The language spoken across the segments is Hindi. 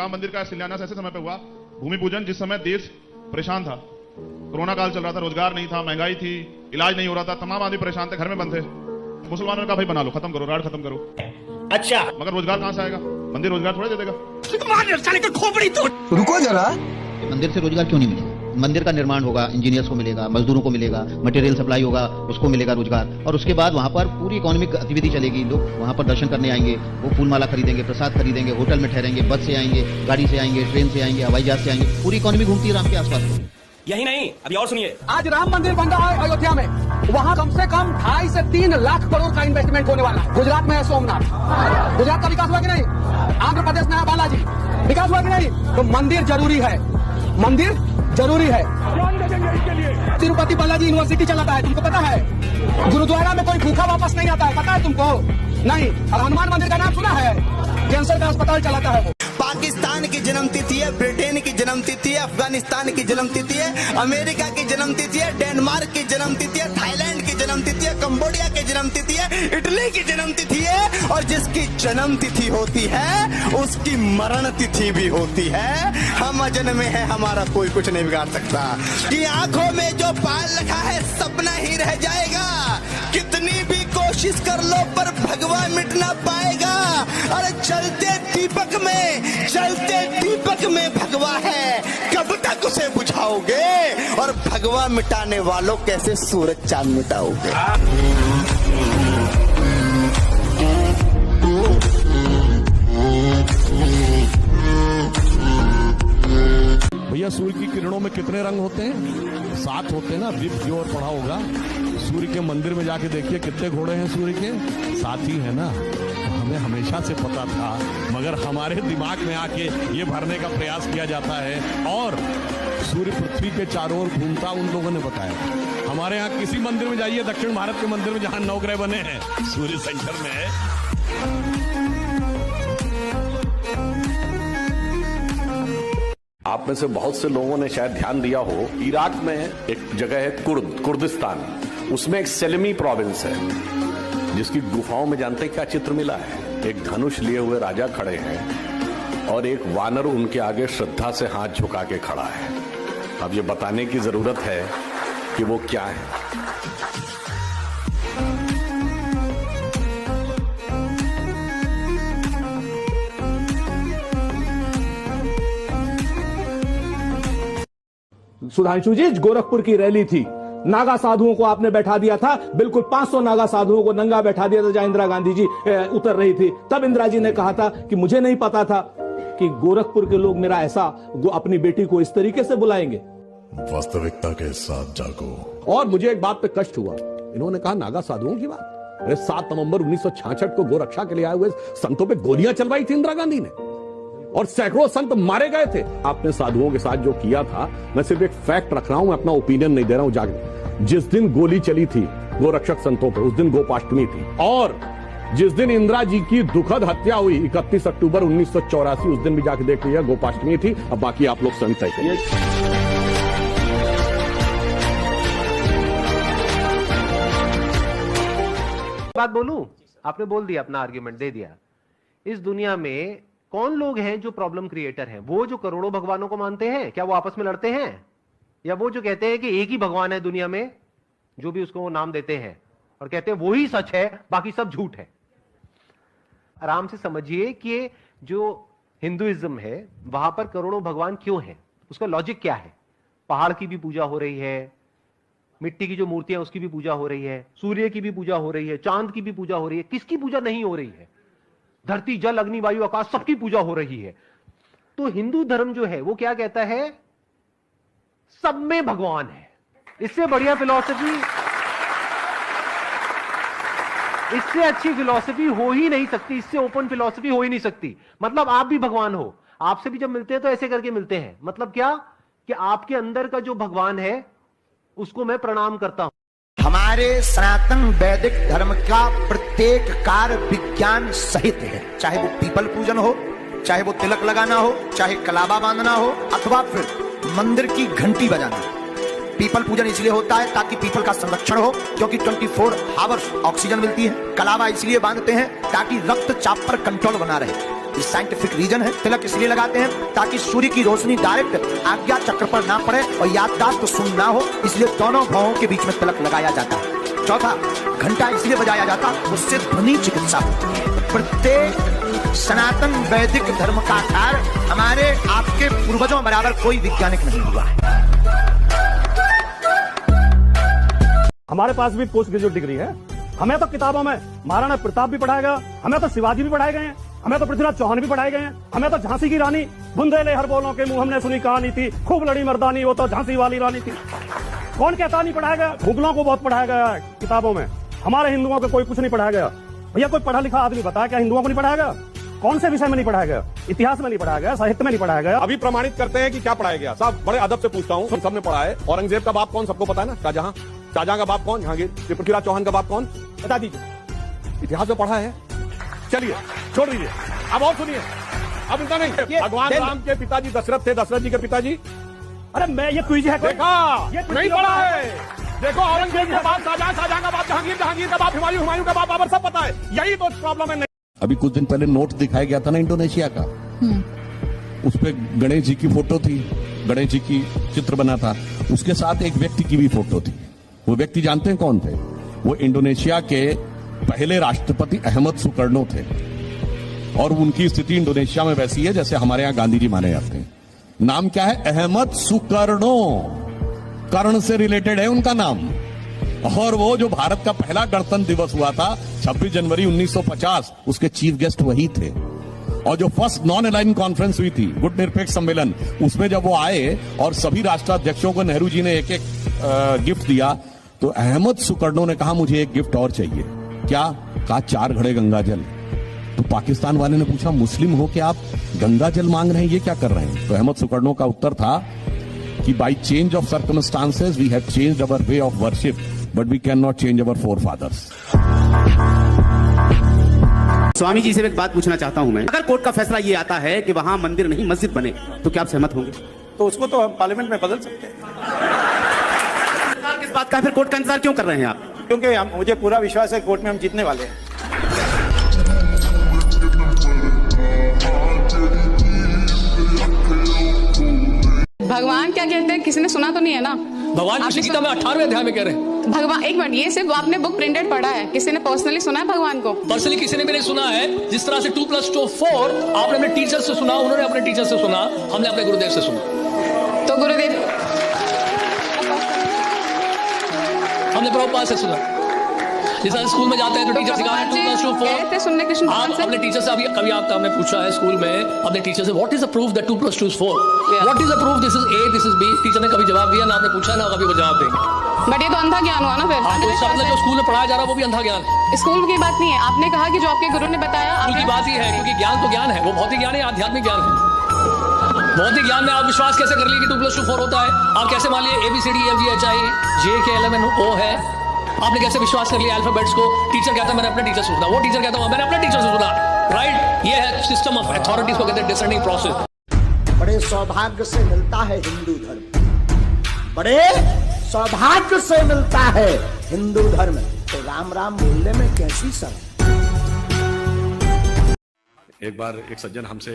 राम मंदिर का शिलान्यास ऐसे समय पे हुआ, भूमि पूजन जिस समय देश परेशान था, कोरोना काल चल रहा था, रोजगार नहीं था, महंगाई थी, इलाज नहीं हो रहा था, तमाम आदमी परेशान थे, घर में बंद थे। मुसलमानों ने कहा भाई बना लो, खत्म करो, राड खत्म करो। अच्छा, मगर रोजगार कहां से आएगा? मंदिर रोजगार थोड़ा दे देगा। खोपड़ी तो रुको जरा, मंदिर से रोजगार क्यों नहीं मिलेगा? मंदिर का निर्माण होगा, इंजीनियर्स को मिलेगा, मजदूरों को मिलेगा, मटेरियल सप्लाई होगा, उसको मिलेगा रोजगार, और उसके बाद वहां पर पूरी इकोनॉमिक गतिविधि चलेगी। लोग वहां पर दर्शन करने आएंगे, वो फूल माला खरीदेंगे, प्रसाद खरीदेंगे, होटल में ठहरेंगे, बस से आएंगे, गाड़ी से आएंगे, ट्रेन से आएंगे, हवाई जहाज से आएंगे, पूरी इकोनॉमी घूमती है राम के आसपास। यही नहीं, अभी और सुनिए। आज राम मंदिर बन रहा है अयोध्या में, वहाँ कम से कम 2.5 से 3 लाख करोड़ का इन्वेस्टमेंट होने वाला है। गुजरात में है सोमनाथ, गुजरात का विकास हुआ कि नहीं? आंध्र प्रदेश में है बालाजी, विकास हुआ कि नहीं? तो मंदिर जरूरी है, मंदिर जरूरी है। तिरुपति बालाजी यूनिवर्सिटी चलाता है, तुमको पता है? गुरुद्वारा में कोई भूखा वापस नहीं आता है, पता है तुमको? नहीं। और हनुमान मंदिर का नाम सुना है? कैंसर का अस्पताल चलाता है वो। पाकिस्तान की जन्म तिथि है, ब्रिटेन की जन्म तिथि है, अफगानिस्तान की जन्म तिथि है, अमेरिका की जन्म तिथि है, डेनमार्क की जन्म तिथि है, थाईलैंड की जन्म तिथि है, कंबोडिया की जन्म तिथि है, इटली की जन्म तिथि है, और जिसकी जन्म तिथि होती है उसकी मरण तिथि भी होती है। हम अजन्मे में है, हमारा कोई कुछ नहीं बिगाड़ सकता। कि आंखों में जो पाल रखा है सपना ही रह जाएगा, कितनी भी कोशिश कर लो पर भगवान मिट ना पाएगा। अरे चलते दीपक में भगवा है, कब तक उसे बुझाओगे? और भगवा मिटाने वालों कैसे सूरज चांद मिटाओगे? भैया सूर्य की किरणों में कितने रंग होते हैं? 7 होते हैं ना। दीप की ओर पढ़ा होगा। सूर्य के मंदिर में जाके देखिए कितने घोड़े हैं सूर्य के, 7 ही है ना। हमें हमेशा से पता था, मगर हमारे दिमाग में आके ये भरने का प्रयास किया जाता है, और सूर्य पृथ्वी के चारों ओर घूमता उन लोगों ने बताया। हमारे यहाँ किसी मंदिर में जाइए, दक्षिण भारत के मंदिर में जहां 9 ग्रह बने हैं, सूर्य सेंटर में है। आप में से बहुत से लोगों ने शायद ध्यान दिया हो, इराक में एक जगह है कुर्दिस्तान, उसमें एक सेलेमी प्रोविंस है, जिसकी गुफाओं में जानते हैं क्या चित्र मिला है? एक धनुष लिए हुए राजा खड़े हैं और एक वानर उनके आगे श्रद्धा से हाथ झुका के खड़ा है। अब ये बताने की जरूरत है कि वो क्या है। सुधांशु जी, गोरखपुर की रैली थी, नागा साधुओं को आपने बैठा दिया था, बिल्कुल 500 नागा साधुओं को नंगा बैठा दिया था जहां इंदिरा गांधी जी उतर रही थी। तब इंदिरा जी ने कहा था कि मुझे नहीं पता था कि गोरखपुर के लोग मेरा ऐसा अपनी बेटी को इस तरीके से बुलाएंगे। वास्तविकता के साथ जागो। और मुझे एक बात पे कष्ट हुआ, इन्होंने कहा नागा साधुओं की बात। अरे 7 नवंबर 1966 को गोरक्षा के लिए आए हुए संतों पे गोलियां चलवाई थी इंदिरा गांधी ने, और सैकड़ों संत मारे गए थे। आपने साधुओं के साथ जो किया था, मैं सिर्फ एक फैक्ट रख रहा हूं, मैं अपना ओपिनियन नहीं दे रहा हूं। जाके जिस दिन गोली चली थी गोरक्षक संतों पर, उस दिन गोपाष्टमी थी, और जिस दिन इंदिरा जी की दुखद हत्या हुई 31 अक्टूबर 1984, उस दिन भी जाके देख लिया गोपाष्टमी थी। अब बाकी आप लोग संत है। बात बोलूं, आपने बोल दिया, अपना आर्ग्यूमेंट दे दिया। इस दुनिया में कौन लोग हैं जो प्रॉब्लम क्रिएटर हैं? वो जो करोड़ों भगवानों को मानते हैं, क्या वो आपस में लड़ते हैं? या वो जो कहते हैं कि एक ही भगवान है दुनिया में, जो भी उसको वो नाम देते हैं और कहते हैं वो ही सच है, बाकी सब झूठ है? आराम से समझिए कि जो हिंदुइज्म है वहां पर करोड़ों भगवान क्यों हैं, उसका लॉजिक क्या है? पहाड़ की भी पूजा हो रही है, मिट्टी की जो मूर्तियां उसकी भी पूजा हो रही है, सूर्य की भी पूजा हो रही है, चांद की भी पूजा हो रही है। किसकी पूजा नहीं हो रही है? धरती, जल, अग्नि, वायु, आकाश, सबकी पूजा हो रही है। तो हिंदू धर्म जो है वो क्या कहता है? सब में भगवान है। इससे बढ़िया फिलॉसफी, इससे अच्छी फिलॉसफी हो ही नहीं सकती, इससे ओपन फिलॉसफी हो ही नहीं सकती। मतलब आप भी भगवान हो, आपसे भी जब मिलते हैं तो ऐसे करके मिलते हैं। मतलब क्या? कि आपके अंदर का जो भगवान है उसको मैं प्रणाम करता हूं। हमारे सनातन वैदिक धर्म का प्रत्येक कार्य विज्ञान सहित है, चाहे वो पीपल पूजन हो, चाहे वो तिलक लगाना हो, चाहे कलावा बांधना हो, अथवा फिर मंदिर की घंटी बजाना। पीपल पूजन इसलिए होता है ताकि पीपल का संरक्षण हो, क्योंकि 24 आवर्स ऑक्सीजन मिलती है। कलावा इसलिए बांधते हैं ताकि रक्तचाप पर कंट्रोल बना रहे। साइंटिफिक रीजन है। तिलक इसलिए लगाते हैं ताकि सूर्य की रोशनी डायरेक्ट आज्ञा चक्र पर ना पड़े और याददाश्त सुन ना हो, इसलिए दोनों भावों के बीच में तिलक लगाया जाता है। चौथा, घंटा इसलिए बजाया जाता है, उससे ध्वनि चिकित्सा होती है। प्रत्येक सनातन वैदिक धर्म का आधार हमारे आपके पूर्वजों बराबर कोई वैज्ञानिक नहीं हुआ है। हमारे पास भी पोस्ट ग्रेजुएट डिग्री है। हमें तो किताबों में महाराणा प्रताप भी पढ़ाया गया, हमें तो शिवाजी भी पढ़ाए गए हैं, हमें तो पृथ्वीराज चौहान भी पढ़ाए गए हैं, हमें तो झांसी की रानी बुंदेले हर बोलों के मुंह हमने सुनी कहानी थी, खूब लड़ी मर्दानी, वो तो झांसी वाली रानी थी। कौन कहता नहीं पढ़ाया गया? मुगलों को बहुत पढ़ाया गया है किताबों में, हमारे हिंदुओं को कोई कुछ नहीं पढ़ाया गया। भैया कोई पढ़ा लिखा आदमी बताया क्या हिंदुओं को नहीं पढ़ाया गया? कौन से विषय में नहीं पढ़ाया गया? इतिहास में नहीं पढ़ाया गया, साहित्य में नहीं पढ़ाया गया। अभी प्रमाणित करते हैं कि क्या पढ़ाया गया। साहब बड़े अदब से पूछता हूँ, सबने पढ़ा है। औरंगजेब का बाप कौन, सबको पता है ना? शाहजहां। शाहजहां का बाप कौन? जहांगीर। पृथ्वीराज चौहान का बाप कौन? बता दीजिए। इतिहास में पढ़ा है। चलिए छोड़ दीजिए, अब और सुनिए। अब इतना नहीं, भगवान राम के पिताजी दशरथ थे, दशरथ जी के पिताजी। अरे मैं ये क्विज है, देखा नहीं पढ़ा है। देखो औरंगजेब का बाप शाहजहां, शाहजहां का बाप जहांगीर, जहांगीर का बाप हुमायूं, हुमायूं का बाप बाबर, सब पता है। यही तो प्रॉब्लम है। अभी कुछ दिन पहले नोट दिखाया गया था ना इंडोनेशिया का, उस पे गणेश जी की फोटो थी, गणेश जी की चित्र बना था, उसके साथ एक व्यक्ति की भी फोटो थी। वो व्यक्ति जानते हैं कौन थे? वो इंडोनेशिया के पहले राष्ट्रपति अहमद सुकर्णो थे। और उनकी स्थिति इंडोनेशिया में वैसी है जैसे हमारे यहां गांधी जी माने जाते हैं। नाम क्या है? अहमद सुकर्णो, कर्ण से रिलेटेड है उनका नाम। और वो जो भारत का पहला गणतंत्र दिवस हुआ था 26 जनवरी 1950, उसके चीफ गेस्ट वही थे। और जो फर्स्ट नॉन अलाइन कॉन्फ्रेंस हुई थी, गुट निरपेक्ष सम्मेलन, उसमें जब वो आए और सभी राष्ट्राध्यक्षों को नेहरू जी ने एक एक गिफ्ट दिया, तो अहमद सुकर्णो ने कहा मुझे एक गिफ्ट और चाहिए। क्या? कहा 4 घड़े गंगा जल। तो पाकिस्तान वाले ने पूछा मुस्लिम हो के आप गंगा जल मांग रहे हैं, ये क्या कर रहे हैं? तो अहमद सुकर्णो का उत्तर था कि by change of circumstances we have changed our way of worship, but we can not change our forefathers. Swami ji से एक बात पूछना चाहता हूं मैं, अगर कोर्ट का फैसला ये आता है कि वहां मंदिर नहीं मस्जिद बने, तो क्या आप सहमत होंगे? तो उसको तो हम पार्लियामेंट में बदल सकते हैं। किस बात का? फिर कोर्ट का इंतजार क्यों कर रहे हैं आप? क्योंकि मुझे पूरा विश्वास है कोर्ट में हम जीतने वाले हैं। भगवान क्या कहते हैं किसी ने सुना तो नहीं है ना? भगवान कृष्ण गीता में 18वें अध्याय में कह रहे हैं। भगवान, एक मिनट, ये सिर्फ आपने बुक प्रिंटेड पढ़ा है, किसी ने पर्सनली सुना है भगवान को? पर्सनली किसी ने भी नहीं सुना है। जिस तरह से 2 + 2 4 आपने अपने टीचर से सुना, उन्होंने अपने टीचर से सुना, हमने अपने गुरुदेव से सुना। तो गुरुदेव हमने प्रभुपाद से सुना। जिस तरह स्कूल में जाते हैं तो टीचर सिखा रहे हैं 2 + 2 4 सुनने कृष्ण आप अपने टीचर से कभी आपने पूछा है स्कूल में अपने टीचर से what is the proof that 2 + 2 is 4? What is the proof this is A, this is B? Teacher ने कभी जवाब दिया ना, आपने पूछा ना कभी वो जवाब देंगे। बट ये तो अंधा ज्ञान हुआ ना फिर। तो इसका मतलब जो स्कूल में पढ़ाया जा रहा है वो भी अंधा ज्ञान है। स्कूल की बात नहीं है, आपने कहा कि जो आपके गुरु ने बताया स्कूल की बात ही है, क्योंकि ज्ञान तो ज्ञान है, वो भौतिक ज्ञान है, आध्यात्मिक ज्ञान है। भौतिक ज्ञान में आप विश्वास कैसे कर लिए कि 2 + 2 4 होता है? आप कैसे मान लिए ABCDEFGHIJKLMNO है? आपने कैसे विश्वास कर लिया अल्फाबेट्स को? टीचर कहता है मैंने अपने टीचर से सुना, वो टीचर कहता है मैंने अपने टीचर से सुना। राइट? ये है सिस्टम ऑफ अथॉरिटीज को कहते हैं डिसर्निंग प्रोसेस। बड़े सौभाग्य से मिलता है हिंदू धर्म, बड़े सौभाग्य से मिलता है हिंदू धर्म। तो राम राम बोलने में कैसी शर्म? एक बार एक सज्जन हमसे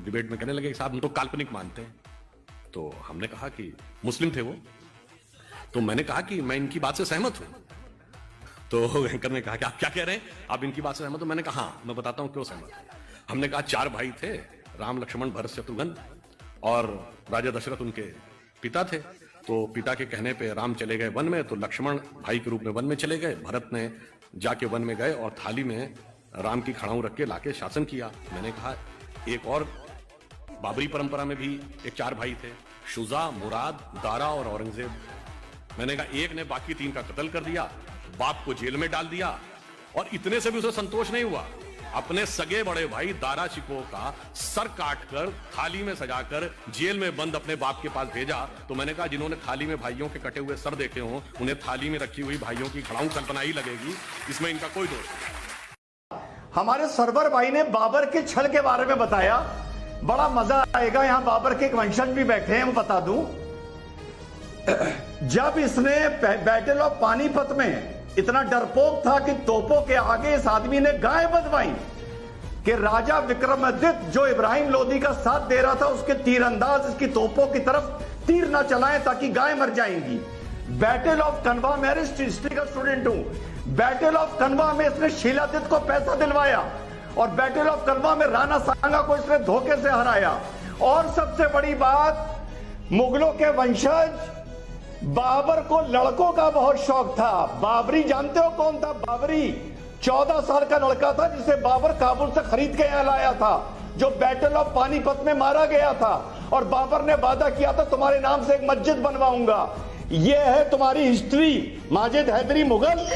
डिबेट में कहने लगे साहब हम तो काल्पनिक मानते हैं। तो हमने कहा कि मुस्लिम थे वो, तो मैंने कहा कि मैं इनकी बात से सहमत हूं। तो एंकर ने कहा कि आप क्या कह रहे हैं, आप इनकी बात से सहमत हो? मैंने कहा हाँ, मैं बताता हूं क्यों सहमत हूं। हमने कहा 4 भाई थे, राम लक्ष्मण भरत शत्रुघ्न, और राजा दशरथ उनके पिता थे। तो पिता के कहने पे राम चले गए वन में, तो लक्ष्मण भाई के रूप में वन में चले गए, भरत ने जाके वन में गए और थाली में राम की खड़ाऊ रख के लाके शासन किया। मैंने कहा एक और बाबरी परंपरा में भी एक 4 भाई थे, शुजा, मुराद, दारा और औरंगजेब। मैंने कहा एक ने बाकी 3 का कत्ल कर दिया, बाप को जेल में डाल दिया, और इतने से भी उसे संतोष नहीं हुआ, अपने सगे बड़े भाई दारा शिकोह का सर काटकर थाली में सजाकर जेल में बंद अपने बाप के पास भेजा। तो मैंने कहा जिन्होंने थाली में भाइयों के कटे हुए सर देखे हों, उन्हें थाली में रखी हुई भाइयों की खड़ाऊ कल्पना ही लगेगी, इसमें इनका कोई दोष नहीं। हमारे सरवर भाई ने बाबर के छल के बारे में बताया, बड़ा मजा आएगा। यहां बाबर के एक वंशज भी बैठे हैं, मैं बता दूं। जब इसने बैटल ऑफ पानीपत में इतना डरपोक था कि तोपों के आगे इस आदमी ने गाय बदवाई, कि राजा विक्रमादित्य जो इब्राहिम लोदी का साथ दे रहा था, उसके तीरंदाज इसकी तोपों की तरफ तीर ना चलाएं ताकि गाय मर जाएंगी। बैटल ऑफ कनवा में हिस्ट्री का स्टूडेंट हूं। बैटल ऑफ कनवा में इसने शीलादित्य को पैसा दिलवाया और बैटल ऑफ कनवा में राणा सांगा को इसने धोखे से हराया। और सबसे बड़ी बात, मुगलों के वंशज बाबर को लड़कों का बहुत शौक था। बाबरी जानते हो कौन था? बाबरी 14 साल का लड़का था जिसे बाबर काबुल से खरीद के यहां लाया था, जो बैटल ऑफ पानीपत में मारा गया था। और बाबर ने वादा किया था तुम्हारे नाम से एक मस्जिद बनवाऊंगा। यह है तुम्हारी हिस्ट्री। माजिद हैदरी मुगल